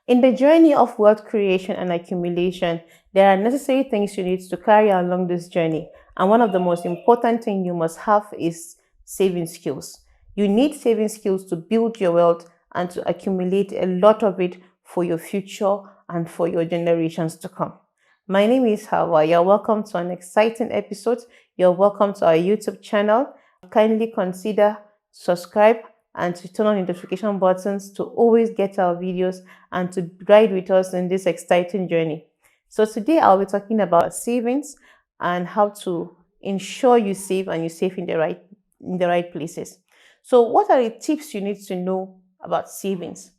In the journey of wealth creation and accumulation, there are necessary things you need to carry along this journey. And one of the most important things you must have is saving skills. You need saving skills to build your wealth and to accumulate a lot of it for your future and for your generations to come. My name is Hawa. You're welcome to an exciting episode. You're welcome to our YouTube channel. Kindly consider subscribe and to turn on notification buttons to always get our videos and to ride with us in this exciting journey. So today I'll be talking about savings and how to ensure you save and you save in the right places. So what are the tips you need to know about savings?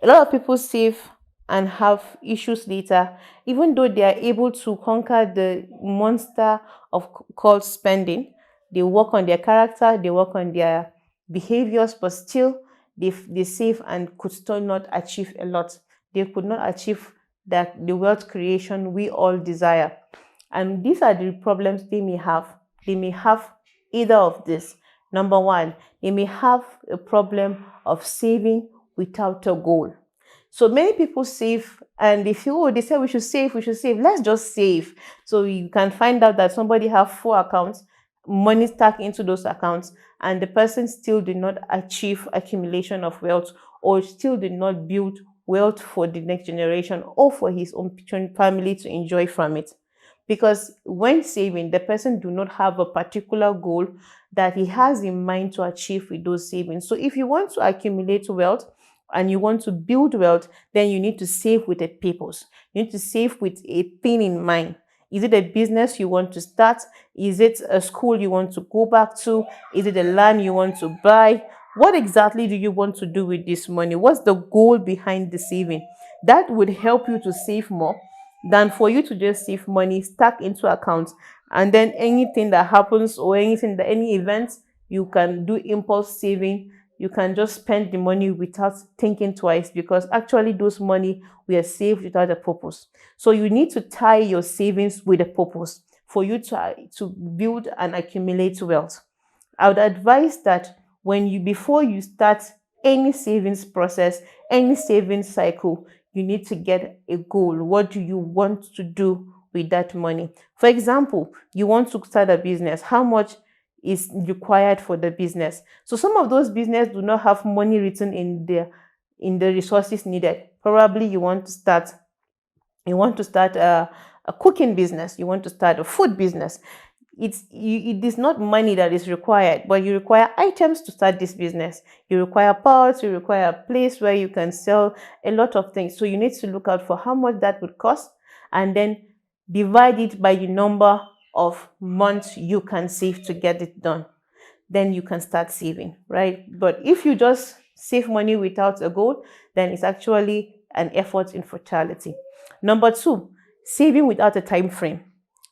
A lot of people save and have issues later, even though they are able to conquer the monster of called spending. They work on their character, they work on their behaviors, but still they save and could still not achieve a lot. They could not achieve that the wealth creation we all desire. And these are the problems they may have. They may have either of this. Number one, they may have a problem of saving without a goal. So many people save and they feel, oh, they say we should save, we should save. Let's just save. So you can find out that somebody have 4 accounts, money stuck into those accounts, and the person still did not achieve accumulation of wealth or still did not build wealth for the next generation or for his own family to enjoy from it. Because when saving, the person do not have a particular goal that he has in mind to achieve with those savings. So if you want to accumulate wealth and you want to build wealth, then you need to save with a purpose. You need to save with a thing in mind. Is it a business you want to start? Is it a school you want to go back to? Is it a land you want to buy? What exactly do you want to do with this money? What's the goal behind the saving? That would help you to save more than for you to just save money stuck into accounts, and then anything that happens or any events, you can do impulse saving. You can just spend the money without thinking twice, because actually those money were saved without a purpose. So you need to tie your savings with a purpose for you to build and accumulate wealth. I would advise that before you start any savings process, any savings cycle, you need to get a goal. What do you want to do with that money? For example, you want to start a business. How much is required for the business? So some of those business do not have money written in the resources needed. Probably you want to start a cooking business, you want to start a food business. It is not money that is required, but you require items to start this business. You require parts, you require a place where you can sell a lot of things. So you need to look out for how much that would cost, and then divide it by the number of months you can save to get it done. Then you can start saving, right? But if you just save money without a goal, then it's actually an effort in fertility. Number two, saving without a time frame.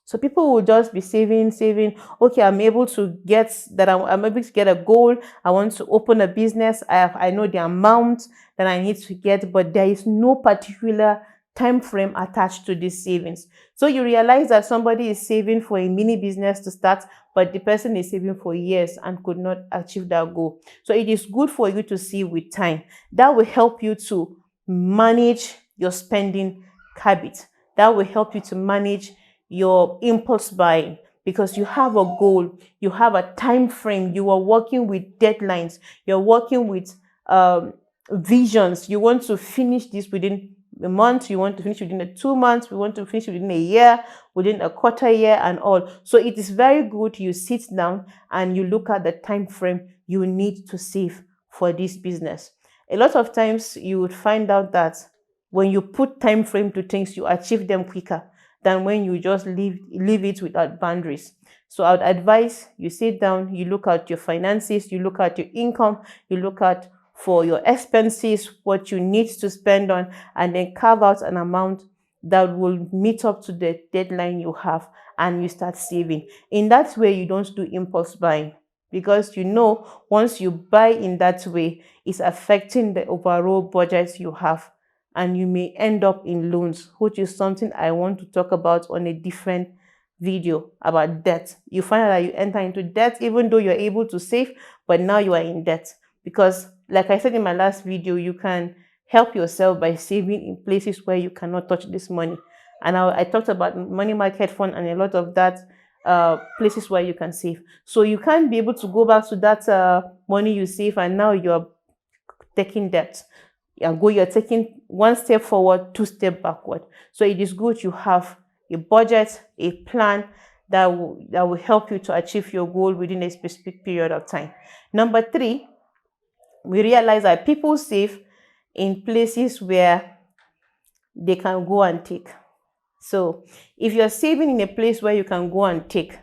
So people will just be saving, saving. Okay, I'm able to get that. I'm able to get a goal. I want to open a business. I know the amount that I need to get, but there is no particular time frame attached to these savings. So you realize that somebody is saving for a mini business to start, but the person is saving for years and could not achieve that goal. So it is good for you to see with time. That will help you to manage your spending habit. That will help you to manage your impulse buying, because you have a goal, you have a time frame, you are working with deadlines, you're working with visions. You want to finish this within a month, you want to finish within 2 months, we want to finish within a year, within a quarter year, and all. So it is very good you sit down and you look at the time frame you need to save for this business. A lot of times you would find out that when you put time frame to things, you achieve them quicker than when you just leave it without boundaries. So I would advise you sit down, you look at your finances, you look at your income, you look at for your expenses, what you need to spend on, and then carve out an amount that will meet up to the deadline you have, and you start saving. In that way, you don't do impulse buying, because once you buy in that way, it's affecting the overall budget you have, and you may end up in loans, which is something I want to talk about on a different video about debt. You find out that you enter into debt even though you're able to save, but now you are in debt because, like I said in my last video, you can help yourself by saving in places where you cannot touch this money. And I talked about money market fund and a lot of that places where you can save. So you can't be able to go back to that money you save and now you're taking debt. You're taking one step forward, two step backward. So it is good you have a budget, a plan that will help you to achieve your goal within a specific period of time. Number three, we realize that people save in places where they can go and take. So if you're saving in a place where you can go and take,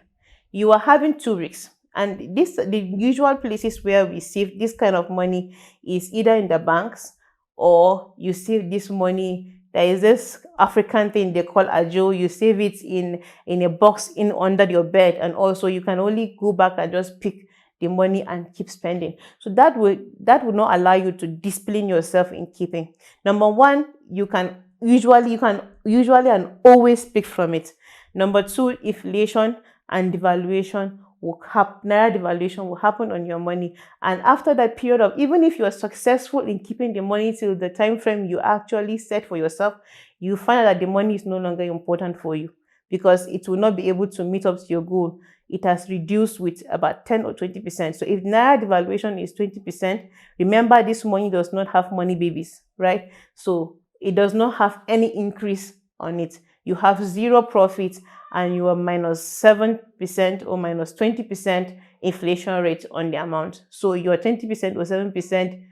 you are having two risks. And the usual places where we save this kind of money is either in the banks or you save this money. There is this African thing they call ajo. You save it in a box in under your bed, and also you can only go back and just pick the money and keep spending. So that would not allow you to discipline yourself in keeping. Number one, you can usually and always pick from it. Number two, inflation and devaluation will happen. Naira devaluation will happen on your money, and after that period of, even if you are successful in keeping the money till the time frame you actually set for yourself, you find out that the money is no longer important for you because it will not be able to meet up to your goal. It has reduced with about 10 or 20%. So if naira devaluation is 20%, remember this money does not have money babies, right? So it does not have any increase on it. You have zero profit and you are minus 7% or minus 20% inflation rate on the amount. So you're 20% or 7%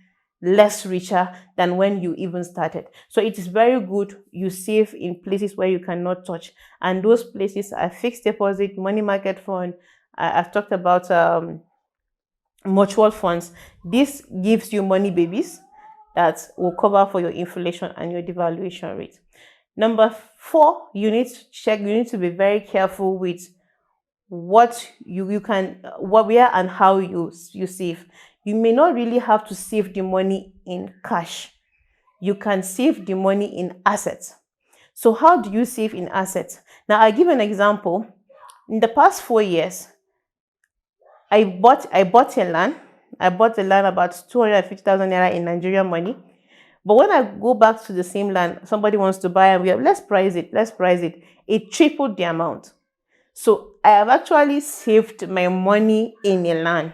less richer than when you even started. So it is very good you save in places where you cannot touch. And those places are fixed deposit, money market fund. I've talked about mutual funds. This gives you money babies that will cover for your inflation and your devaluation rate. Number four, you need to be very careful with what you can, what, where and how you save. You may not really have to save the money in cash. You can save the money in assets. So how do you save in assets? Now I'll give an example. In the past 4 years, I bought a land. I bought the land about 250,000 naira in Nigerian money. But when I go back to the same land, somebody wants to buy, and we have, let's price it. It tripled the amount. So I have actually saved my money in a land.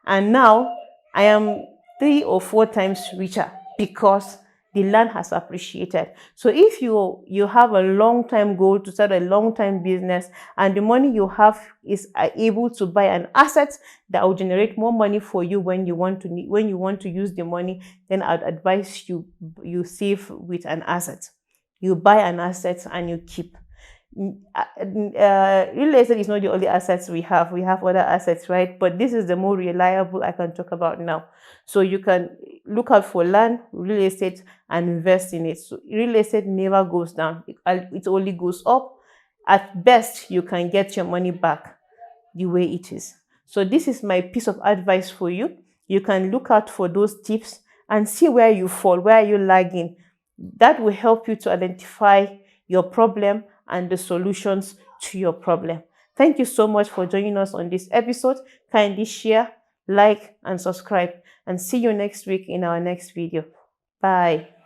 And now I am 3 or 4 times richer because the land has appreciated. So if you have a long-time goal to start a long-time business and the money you have is able to buy an asset that will generate more money for you when you want to use the money, then I'd advise you save with an asset. You buy an asset and you keep. Real estate is not the only assets we have. We have other assets, right? But this is the more reliable I can talk about now. So you can look out for land, real estate, and invest in it. So real estate never goes down. It only goes up. At best, you can get your money back the way it is. So this is my piece of advice for you. You can look out for those tips and see where you fall, where you're lagging. That will help you to identify your problem and the solutions to your problem. Thank you so much for joining us on this episode. Kindly share, like, and subscribe. And see you next week in our next video. Bye.